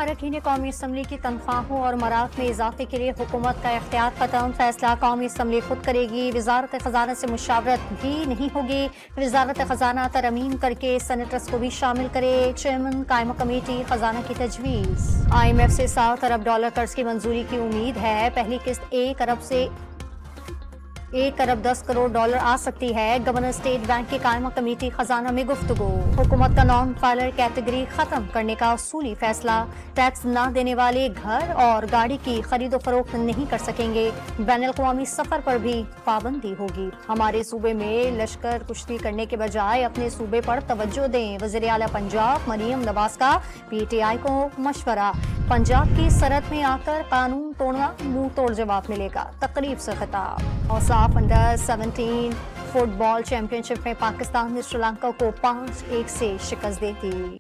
अरकान कौमी असम्बली की तनख्वाहों और मरात में इजाफे के लिए हुकूमत का इख्तियार खत्म, फैसला कौमी असम्बली खुद करेगी। वजारत खजाना से मुशावरत भी नहीं होगी। वजारत खजाना तरमीम करके सेनेटर्स को भी शामिल करे। चेयरमैन कायमा कमेटी खजाना की तजवीज़। IMF से $7 अरब कर्ज की मंजूरी की उम्मीद है। पहली किस्त $1 अरब 10 करोड़ आ सकती है। गवर्नर स्टेट बैंक की कायमा कमेटी खजाना में गुफ्तगू। हुकूमत का नॉन फाइलर कैटेगरी खत्म करने का उसूली फैसला। टैक्स न देने वाले घर और गाड़ी की खरीदो फरोख्त नहीं कर सकेंगे। बैनुल अक़वामी सफर पर भी पाबंदी होगी। हमारे सूबे में लश्कर कुश्ती करने के बजाय अपने सूबे पर तवज्जो दें। वज़ीर आला पंजाब मरियम नवाज का PTI को मशवरा। पंजाब की सरहद में आकर कानून तोड़ना मुंह तोड़ जवाब मिलेगा, तकरीब से खिताब। और साफ अंडर 17 फुटबॉल चैंपियनशिप में पाकिस्तान ने श्रीलंका को 5-1 से शिकस्त दे दी।